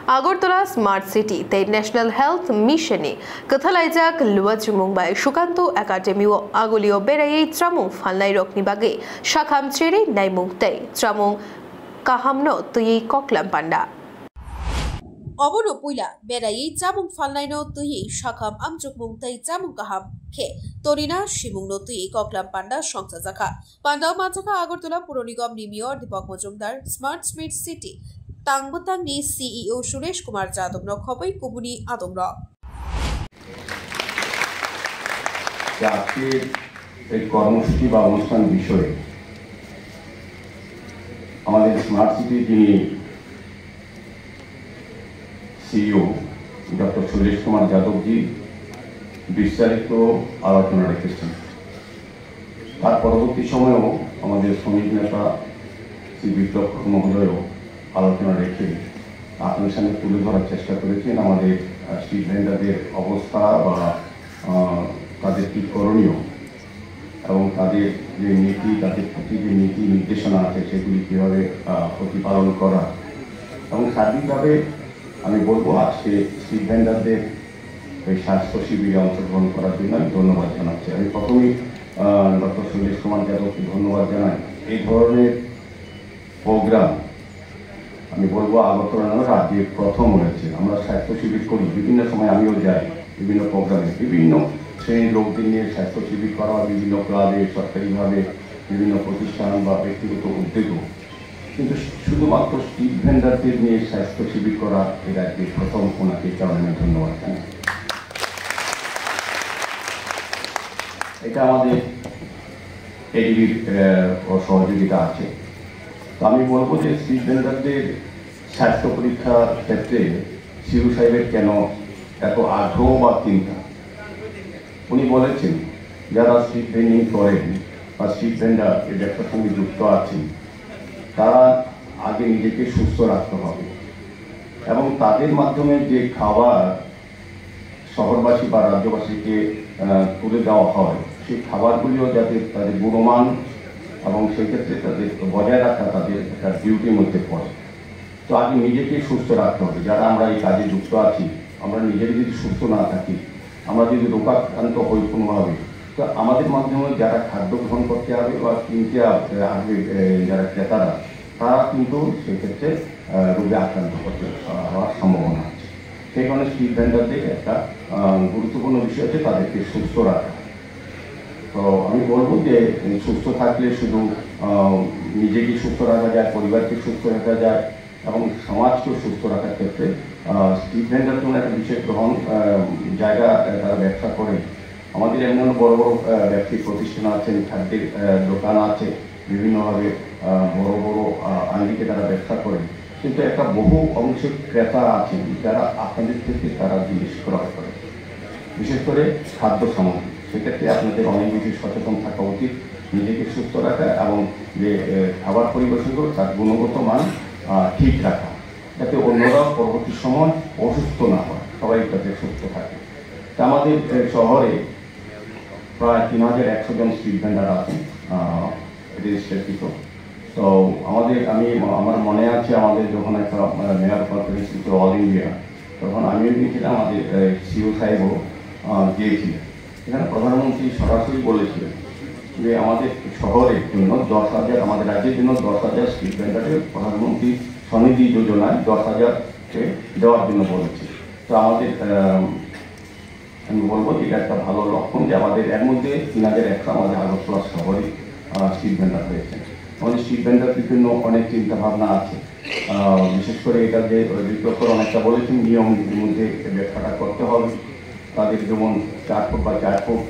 Agartala smart সিটিতে national health মিশনে Kathalaijak Luwaj Mumbai Shukanto Academy o Agolio Berai Tramung Falnai Roknibage Shakam Cheri Naimung Tei Tramung Kahamno Tui Koklam Panda অবনো পুইলা বেড়াই জামুং ফালনাইনো তুই শাখাম আমচুক মুংতাই জামুং কাহাম খে তরিনা শিমুংনো তুই ককলাম পান্ডা সংসা জাখা পান্ডাও মাঝাখা আগরতলা পুর নিগম নিমিয়র দীপক মজুমদার স্মার্ট সিটি তাংবতাংনি সিইও সুরেশ কুমার যাদব খবই কুবুনি আদমর আজকের এই কর্মসূচি বা অনুষ্ঠান বিষয়ে আমাদের স্মার্ট সিটি যিনি সিইও ডক্টর সুরেশ কুমার যাদবজি বিস্তারিত আলোচনা রেখেছেন। তার পরবর্তী সময়েও আমাদের শ্রমিক নেতা শ্রী বিপ্লব মহোদয়ও আলোচনা রেখে আপনার সামনে তুলে ধরার চেষ্টা করেছেন আমাদের স্ট্রিট ভেন্ডারদের অবস্থা বা তাদের কী করণীয় এবং তাদের যে নীতি, তাদের প্রতি যে নীতি নির্দেশনা আছে সেগুলি কীভাবে প্রতিপালন করা এবং সার্বিকভাবে আমি বলবো আজকে স্ট্রিট ভেন্ডারদের এই স্বাস্থ্য শিবিরে অংশগ্রহণ করার জন্য আমি ধন্যবাদ জানাচ্ছি। আমি প্রথমেই ডক্টর সুরেশ কুমার যাদবকে ধন্যবাদ জানাই। এই ধরনের প্রোগ্রাম আমি বলবো আগরতলা রাজ্যে প্রথম হয়েছে। আমরা স্বাস্থ্য শিবির করি, বিভিন্ন সময় আমিও যাই বিভিন্ন প্রোগ্রামে, বিভিন্ন শ্রেণীর লোকদের নিয়ে স্বাস্থ্য শিবির করা, বিভিন্ন ক্লাবে, সরকারিভাবে, বিভিন্ন প্রতিষ্ঠান বা ব্যক্তিগত উদ্যোগও, কিন্তু শুধুমাত্র স্ট্রিট ভেন্ডারদের নিয়ে স্বাস্থ্য শিবির করা এই রাজ্যে প্রথম। ওনাকে এই কারণে আমি ধন্যবাদ জানাই। এটা আমাদের এডিবির সহযোগিতা আছে। তো আমি বলবো যে স্ট্রিট ভেন্ডারদের স্বাস্থ্য পরীক্ষার ক্ষেত্রে সিইও সাহেবের কেন এত আগ্রহ বা চিন্তা। উনি বলেছেন যারা স্ট্রিট ভেন্ডিং করেন বা স্ট্রিট ভেন্ডার এই ব্যবসার সঙ্গে যুক্ত আছেন তারা আগে নিজেকে সুস্থ রাখতে হবে এবং তাদের মাধ্যমে যে খাবার শহরবাসী বা রাজ্যবাসীকে তুলে দেওয়া হয় সেই খাবারগুলিও যাতে তাদের গুণমান এবং সেক্ষেত্রে তাদের বজায় রাখা তাদের একটা ডিউটির মধ্যে পড়ে। তো আগে নিজেকে সুস্থ রাখতে হবে। যারা আমরা এই কাজে যুক্ত আছি, আমরা নিজেরা যদি সুস্থ না থাকি, আমরা যদি রোগাক্রান্ত হই কোনোভাবে, তো আমাদের মাধ্যমে যারা খাদ্য গ্রহণ করতে হবে বা কিনতে আসবে যারা ক্রেতারা, তারা কিন্তু সেক্ষেত্রে রোগে আক্রান্ত করতে হওয়ার সম্ভাবনা আছে। সেই কারণে স্ট্রিট ভেন্ডারদের একটা গুরুত্বপূর্ণ বিষয় হচ্ছে তাদেরকে সুস্থ রাখা। তো আমি বলবো যে সুস্থ থাকলে শুধু নিজেকে সুস্থ রাখা যায়, পরিবারকে সুস্থ রাখা যায় এবং সমাজকেও সুস্থ রাখার ক্ষেত্রে স্ট্রিট ভেন্ডার জন্য একটা বিশেষ গ্রহণ জায়গা তারা ব্যবসা করে। আমাদের এমন বড় বড় ব্যবসায়িক প্রতিষ্ঠান আছেন, খাদ্যের দোকান আছে, বিভিন্নভাবে বড় বড় আঙ্গিকে তারা ব্যবসা করে, কিন্তু একটা বহু অংশের ক্রেতা আছেন যারা আপনাদের থেকে তারা জিনিস ক্রয় করে, বিশেষ করে খাদ্য সামগ্রী। সেক্ষেত্রে আপনাদের অনেক বেশি সচেতন থাকা উচিত, নিজেকে সুস্থ রাখা এবং যে খাবার পরিবেশন করে তার গুণগত মান ঠিক রাখা, যাতে অন্যরা পরবর্তী সময় অসুস্থ না হয়, সবাই যাতে সুস্থ থাকে। তা আমাদের শহরে প্রায় 3100 জন স্ট্রিট ভেন্ডার আছেন রেজিস্ট্রেকৃত। তো আমার মনে আছে আমাদের যখন একটা মেয়র কনফারেন্স ছিল অল ইন্ডিয়া, তখন আমিও গিয়েছিলাম, আমাদের সিইও সাহেবও গিয়েছিলেন। এখানে প্রধানমন্ত্রী সরাসরি বলেছিলেন যে আমাদের শহরের জন্য 10,000, আমাদের রাজ্যের জন্য 10,000 স্ট্রিট ভেন্ডারের প্রধানমন্ত্রী স্বনিধি যোজনায় 10,000-কে দেওয়ার জন্য বলেছে। তো আমাদের আমি বলবো যে এটা একটা ভালো লক্ষণ যে আমাদের এর মধ্যে 3,100 আমাদের আগরতলা শহরে স্ট্রিট ভেন্ডার হয়েছে। আমাদের স্ট্রিট ভেন্ডারদের জন্য অনেক চিন্তাভাবনা আছে, বিশেষ করে এটা যে বিপ্লব অনেকটা বলেছেন নিয়মের মধ্যে ব্যবসাটা করতে হবে। তাদের যেমন 4 ফুট বা 4 ফুট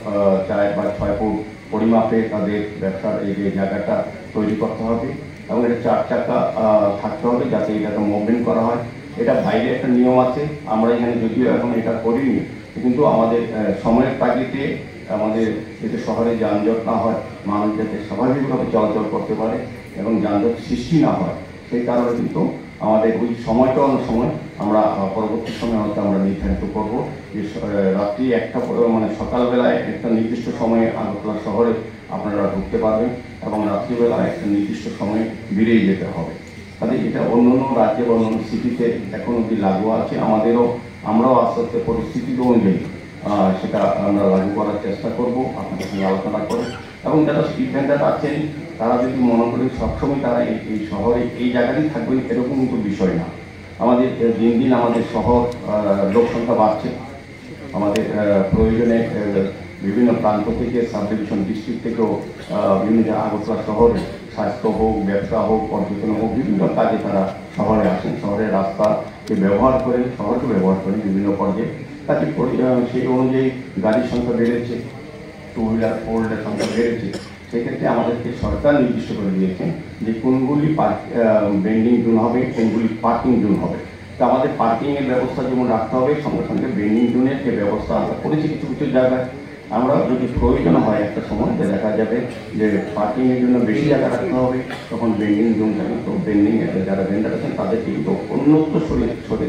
4 বা 6 ফুট পরিমাপে তাদের ব্যবসার এই যে জায়গাটা তৈরি করতে হবে এবং এটা 4 চাকা থাকতে হবে যাতে এটাকে মুভমেন্ট করা হয়। এটা বাইরে একটা নিয়ম আছে, আমরা এখানে যদিও এখন এটা করিনি, কিন্তু আমাদের সময়ের তাগিদে আমাদের যাতে শহরে যানজট না হয়, মানুষ যাতে স্বাভাবিকভাবে চলাচল করতে পারে এবং যানজট সৃষ্টি না হয়, সেই কারণে কিন্তু আমাদের ওই সময়টা অন্য সময় আমরা পরবর্তী সময় হয়তো আমরা নির্ধারিত করবো যে রাত্রি 1টা মানে সকালবেলায় একটা নির্দিষ্ট সময়ে আগরতলা শহরে আপনারা ঢুকতে পারবেন এবং রাত্রিবেলায় একটা নির্দিষ্ট সময়ে বেরিয়ে যেতে হবে। তাহলে এটা অন্যান্য রাজ্যে বা অন্যান্য সিটিতে এখন অব্দি লাগু আছে। আমরাও আস্তে আস্তে পরিস্থিতি অনুযায়ী সেটা আমরা লাগু করার চেষ্টা করব আপনাদের সঙ্গে আলোচনা করে। এবং যারা স্ট্রিট ভেন্ডার আছেন তারা যদি মনে করেন সবসময় তারা এই শহরে এই জায়গাতেই থাকবেন এরকম কিন্তু বিষয় না। আমাদের দিন দিন আমাদের শহর লোক সংখ্যা বাড়ছে, আমাদের প্রয়োজনে বিভিন্ন প্রান্ত থেকে সাব ডিভিশন ডিস্ট্রিক্ট থেকেও বিভিন্ন আগরতলা শহরে স্বাস্থ্য হোক, ব্যবসা হোক, পর্যটন হোক, বিভিন্ন কাজে তারা শহরে আসেন। শহরের রাস্তাকে ব্যবহার করেন, শহরকে ব্যবহার করেন বিভিন্ন পর্যায়ে। তাতে সেই অনুযায়ী গাড়ির সংখ্যা বেড়েছে, টু হুইলার ফোর হুইলার সংখ্যা বেড়েছে। সেক্ষেত্রে আমাদেরকে সরকার নির্দিষ্ট করে দিয়েছেন যে কোনগুলি বেন্ডিং জোন হবে, কোনগুলি পার্কিং জোন হবে। তো আমাদের পার্কিংয়ের ব্যবস্থা যেমন রাখতে হবে, সঙ্গে সঙ্গে বেন্ডিং জোনের যে ব্যবস্থা আমরা করেছি কিছু কিছু জায়গায়। আমরা যদি প্রয়োজন হয় একটা সময় দেখা যাবে যে পার্কিংয়ের জন্য বেশি জায়গা রাখতে হবে, তখন বেন্ডিং জোন থাকে। তো বেন্ডিং যারা ভেন্ডার আছেন তাদেরকে কিন্তু অন্যত্র সরে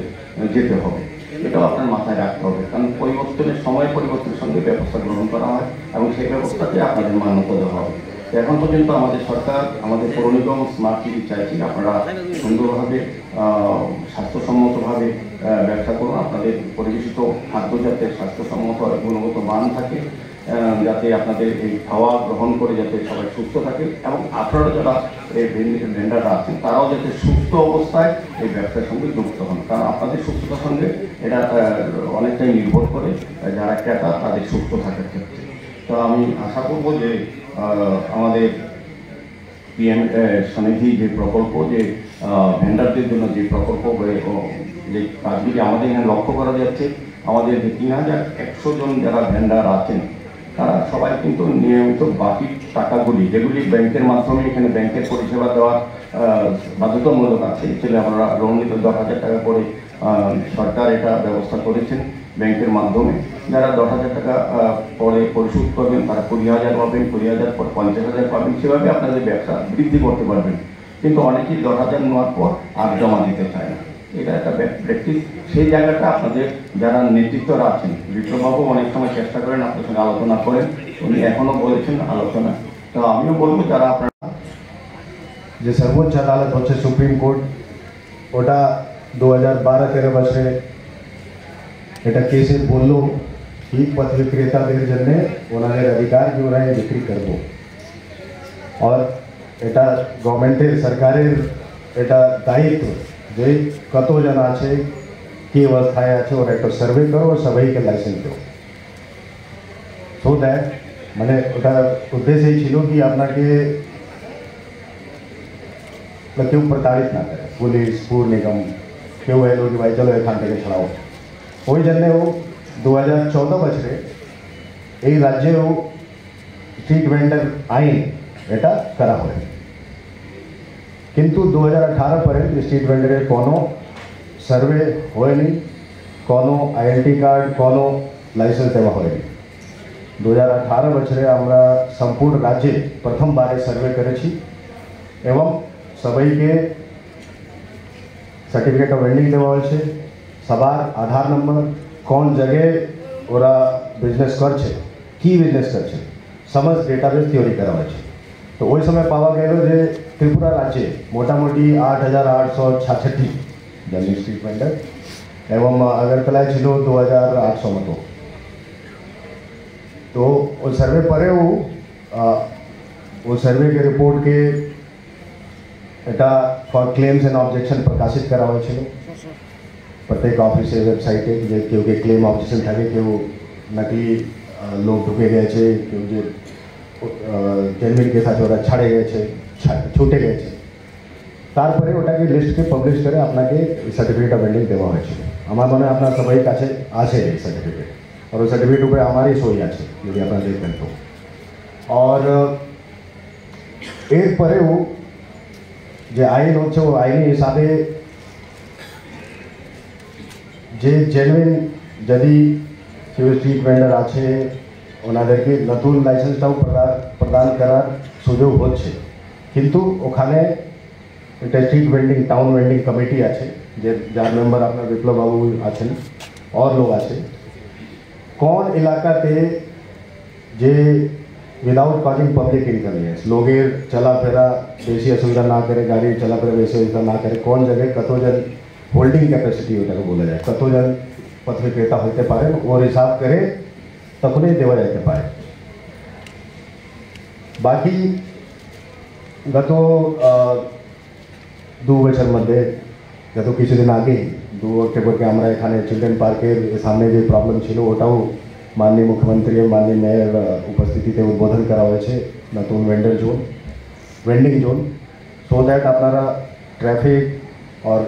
যেতে হবে, এটাও আপনার মাথায় রাখতে হবে। কারণ সময় পরিবর্তনের সঙ্গে ব্যবস্থা গ্রহণ করা হয় এবং সেই ব্যবস্থাকে আপনাদের মান্যতা দেওয়া হবে। এখন পর্যন্ত আমাদের সরকার, আমাদের পৌর নিগম স্মার্ট সিটি চাইছি আপনারা সুন্দরভাবে স্বাস্থ্যসম্মতভাবে ব্যবসা করুন। আপনাদের পরিবেশিত খাদ্য যাতে স্বাস্থ্যসম্মত গুণগত মান থাকে, যাতে আপনাদের এই খাওয়া গ্রহণ করে যাতে সবাই সুস্থ থাকে, এবং আপনারা যারা এই ভেন্ডাররা আছেন তারাও যাতে সুস্থ অবস্থায় এই ব্যবসার সঙ্গে যুক্ত হন। কারণ আপনাদের সুস্থতার সঙ্গে এটা অনেকটাই নির্ভর করে যারা ক্রেতা তাদের সুস্থ থাকার ক্ষেত্রে। তো আমি আশা করব যে আমাদের পিএম স্বনিধি যে প্রকল্প, যে ভেন্ডারদের জন্য যে প্রকল্প, যে কাজগুলি আমাদের এখানে লক্ষ্য করা যাচ্ছে, আমাদের যে 3100 জন যারা ভেন্ডার আছেন তারা সবাই কিন্তু নিয়মিত বাকি টাকাগুলি যেগুলি ব্যাংকের মাধ্যমে, এখানে ব্যাংকের পরিষেবা দেওয়ার বাধ্যতামূলক আছে, ছেলে আমরা রোহিত 10,000 টাকা করে সরকার এটা ব্যবস্থা করেছেন ব্যাংকের মাধ্যমে। যারা 10,000 টাকা পরে পরিশোধ করবেন তারা 20,000 পাবেন, 20,000 পর 50,000 পাবেন। সেভাবে আপনাদের ব্যবসা বৃদ্ধি করতে পারবেন। কিন্তু অনেকেই 10,000 নেওয়ার পর আর জমা দিতে চায় না, এটা একটা প্র্যাকটিস। সেই জায়গাটা আপনাদের যারা নেতৃত্বরা আছেন, বিপ্লববাবু অনেক সময় চেষ্টা করেন আপনার সঙ্গে আলোচনা করেন, উনি এখনও বলেছেন আলোচনা। তো আমিও বলবো যারা আপনারা যে সর্বোচ্চ আদালত হচ্ছে সুপ্রিম কোর্ট, ওটা 2012-13 বছরে এটা কেসে বললো কি পথ বিক্রেতাদের জন্য ওনাদের অধিকার কি ওরা বিক্রি করব। আর এটা গভর্নমেন্টের সরকারের এটা দায়িত্ব যে কতজন আছে, কি অবস্থায় আছে, ওরা একটা সার্ভে করো, সবাইকে লাইসেন্স দাও। সো দ্যাট মানে ওটা উদ্দেশ্যই ছিল কি আপনাকে কেউ প্রতারিত না করে, পুলিশ, পৌর নিগম কেউ এলো কি ভাই চলো এখান থেকে ছাড়াও। ওই জন্যেও 2014 বছরে এই রাজ্যেও স্ট্রিট ভেন্ডার আইন এটা করা হয়। কিন্তু 2018 পর্যন্ত স্ট্রিট ভেন্ডারের কোনো সার্ভে হয়নি, কোনো আইডেন্টি কার্ড, কোনো লাইসেন্স দেওয়া হয়নি। 2018 বছরে আমরা সম্পূর্ণ রাজ্যে প্রথমবারে সার্ভে করেছি এবং সবাইকে সার্টিফিকেট অফ ভেন্ডিং দেওয়া হয়েছে। সবার আধার নম্বর, কোন জায়গায় ওরা বিজনেস করছে, কি বিজনেস করছে, সমস্ত ডেটাবেস তৈরি করা হয়েছে। তো ওই সময় পাওয়া গেল যে ত্রিপুরা রাজ্যে মোটামুটি 8,866 জন স্ট্রিট ভেন্ডার এবং আগরতলায় ছিল 2,800 মতো। তো ওই সার্ভে পরেও वो सर्वे के रिपोर्ट के এটা ফর ক্লেমস অ্যান্ড অবজেকশন প্রকাশিত করা হয়েছিল প্রত্যেক অফিসের ওয়েবসাইটে, যে কেউ কে ক্লেম অবজেকশন থাকে, কেউ নকলি লোক ঢুকে গেছে, কেউ যে জেনুইন কেস আছে ওরা ছাড়ে গেছে, ছুটে গেছে। তারপরে ওটাকে লিস্টকে পাবলিশ করে আপনাকে সার্টিফিকেট অফ ভেন্ডিং দেওয়া হয়েছিল। আমার মনে হয় আপনার সবাই কাছে আছে এই সার্টিফিকেট, আর ওই সার্টিফিকেট উপরে আমারই সই আছে যদি আপনারা দেখবেন তো। আর এরপরেও যে আইন হচ্ছে ও আইনি হিসাবে যে জেনুইন যদি কেউ স্ট্রিট ভেন্ডার আছে ওনাদেরকে নতুন লাইসেন্সটাও প্রদান করার সুযোগ হচ্ছে। কিন্তু ওখানে একটা street vending town vending committee আছে, যে যার মেম্বার আপনার বিপ্লব বাবু আছেন, और लोग আছে। কোন এলাকাতে যে विदाउट कॉजिंग पब्लिक इनकन्वीनियंस लोगेर चला फेरा बेसी असुविधा ना करे गाड़ी चला फेरा बेसी असुविधा ना करे कौन जगह कतो जन होल्डिंग कैपेसिटी ওটাকে বলা যায় কত জন পথ বিক্রেতা হতে পারে ওর হিসাব করে তখনই দেওয়া যেতে পারে বাকি গত 2 বছর মধ্যে গত কিছুদিন আগে 2 অক্টোবরকে আমরা এখানে চিলড্রেন পার্কের সামনে যে প্রবলেম ছিল ওটাও माननीय मुख्यमंत्री और माननीय मेयर उपस्थिति उद्बोधन करा हुए नतून वेंडिंग जोन सो दैट अपनारा ट्रैफिक और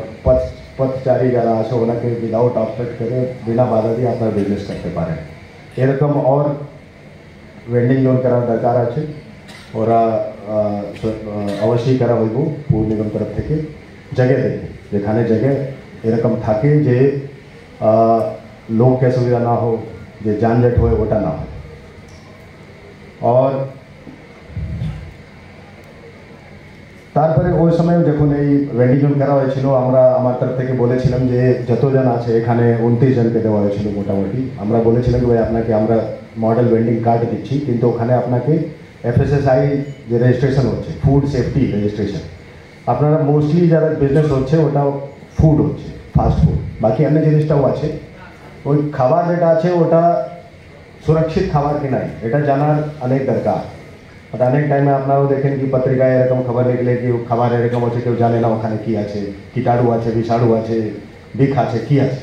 पथचारी जरा आशा होना के विदाउट ऑब्स्ट्रक्ट करे बिना बाधा दिए अपना बिजनेस करते पारे ये रकम और वेंडिंग जोन करा दरकार आछे और अवश्य करा होइबो पूर निगम तरफ থেকে जगह देखे जेखाने जगह ये रकम थाके जे लोग के सुविधा ना हो যে যানজট হয় ওটা না হয় और তারপরে ওই সময় যখন এই ওয়েন্ডিং জোন করা হয়েছিল আমরা আমার তরফ থেকে বলেছিলাম যে যতজন আছে এখানে 29 জনকে দেওয়া হয়েছিল মোটামুটি আমরা বলেছিলাম যে ভাই আপনাকে আমরা মডেল ওয়েন্ডিং কার্ড দিচ্ছি কিন্তু ওখানে আপনাকে এফএসএসআই যে রেজিস্ট্রেশন হচ্ছে ফুড সেফটি রেজিস্ট্রেশন আপনারা মোস্টলি যারা বিজনেস হচ্ছে ওটা ফুড হচ্ছে ফাস্ট ফুড বাকি অন্য জিনিসটাও আছে ওই খাবার যেটা আছে ওটা সুরক্ষিত খাবার কি নাই এটা জানার অনেক দরকার আর অনেক টাইমে আপনারাও দেখেন কি পত্রিকায় এরকম খবর নিকলে কি খাবার এরকম আছে কেউ জানে না ওখানে কি আছে কীটাণু আছে বিষাণু আছে বিষ আছে কি আছে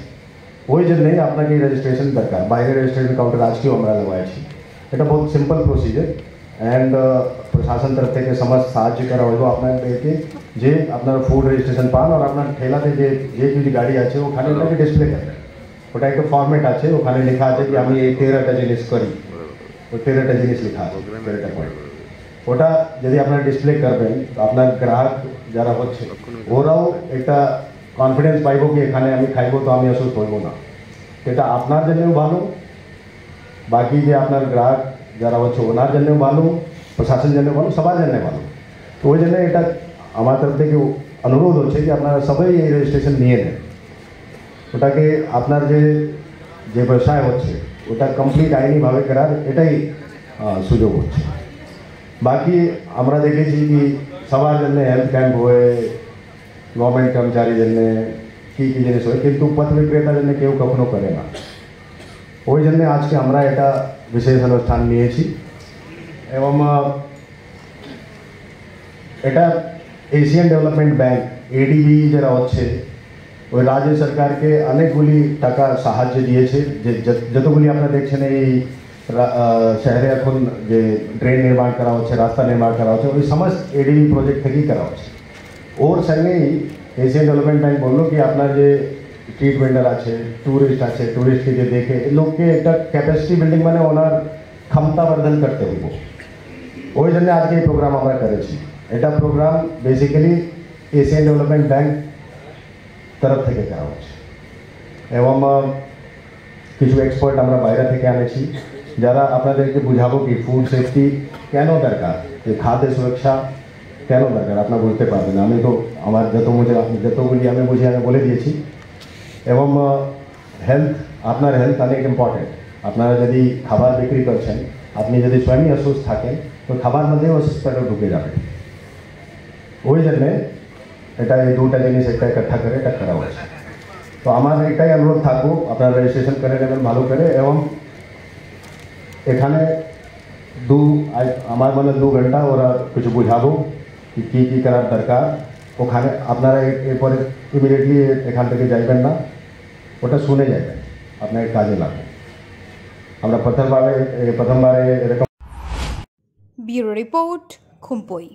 ওই জন্যই আপনাকে রেজিস্ট্রেশন দরকার বাইরে রেজিস্ট্রেশন কাউন্টার আজকেও আমরা লাগাইছি এটা বহুত সিম্পল প্রসিজার অ্যান্ড প্রশাসন তরফ থেকে সমস্ত সাহায্য করা হইব আপনাদেরকে যে আপনারা ফুড রেজিস্ট্রেশন পান আর আপনার ঠেলাতে যে যে গাড়ি আছে ওখানে ওটাকে ডিসপ্লে করবেন ওটা একটা ফরম্যাট আছে ওখানে লেখা আছে যে আমি এই 13টা জিনিস করি তো 13টা জিনিস লেখা আছে 13টা পয়েন্ট ওটা যদি আপনারা ডিসপ্লে করবেন তো আপনার গ্রাহক যারা হচ্ছে ওরাও একটা কনফিডেন্স পাইব কি এখানে আমি খাইব তো আমি অসুস্থ হইব না এটা আপনার জন্যও ভালো বাকি যে আপনার গ্রাহক যারা হচ্ছে ওনার জন্যও ভালো প্রশাসন জন্য ভালো সবার জন্য ভালো তো ওই জন্য এটা আমার তরফ থেকে অনুরোধ হচ্ছে যে আপনারা সবাই এই রেজিস্ট্রেশন নিয়ে নেন ওটাকে আপনার যে ব্যবসায় হচ্ছে ওটা কমপ্লিট আইনিভাবে করার এটাই সুযোগ হচ্ছে বাকি আমরা দেখেছি কি সবার জন্য হেলথ ক্যাম্প হয়ে গভর্নমেন্ট কর্মচারীর জন্য কী কী জিনিস হয় কিন্তু পথ বিক্রেতার জন্য কেউ কখনো করে না ওই জন্য আজকে আমরা এটা বিশেষ অনুষ্ঠান নিয়েছি এবং এটা এশিয়ান ডেভেলপমেন্ট ব্যাংক এডিবি যারা হচ্ছে ওই রাজ্য সরকারকে অনেকগুলি টাকা সাহায্য দিয়েছে যে যতগুলি আপনারা দেখছেন এই শহরে এখন যে ড্রেন নির্মাণ করা হচ্ছে রাস্তা নির্মাণ করা হচ্ছে ওই সমস্ত এডিবি প্রজেক্ট থেকেই করা হচ্ছে ওর সঙ্গেই এশিয়ান ডেভেলপমেন্ট ব্যাংক বললো কি আপনার যে স্ট্রিট ভেন্ডার আছে ট্যুরিস্টকে যে দেখে লোককে একটা ক্যাপাসিটি বিল্ডিং মানে ওনার ক্ষমতা বর্ধন করতে হইব ওই জন্য আজকে এই প্রোগ্রাম আমরা করেছি এটা program basically Asian Development Bank तरफ থেকে করা হচ্ছে এবং কিছু এক্সপার্ট আমরা বাইরে থেকে আনেছি যারা আপনাদেরকে বুঝাবো কি ফুড সেফটি কেন দরকার যে খাদ্য সুরক্ষা কেন দরকার আপনারা বুঝতে পারবেন আমি তো আমার যতগুলি আমি বুঝে আমি বলে দিয়েছি এবং হেলথ আপনার হেলথ অনেক ইম্পর্টেন্ট আপনারা যদি খাবার বিক্রি করছেন আপনি যদি স্বয়ং অসুস্থ থাকেন তো খাবার মধ্যেও অসুস্থতা ঢুকে যাবে ওই জন্যে এটা এই দুটা জিনিস একটা ইকट्ठा করে এটা করা হয়েছে তো আমার এটাই অনুরোধ থাকবো আপনারা রেজিস্ট্রেশন করে নেবেন ভালো করে এবং এখানে আমার মানে 2 ঘন্টা ওরা কিছু বুঝাবো কি কি করার দরকার ওখানে আপনারা এরপরে ইমিডিয়েটলি এখান থেকে যাইবেন না ওটা শুনে যাবেন আপনার কাজে লাগবে আমরা প্রথমবারে এরকম ব্যুরো রিপোর্ট খুম্পই।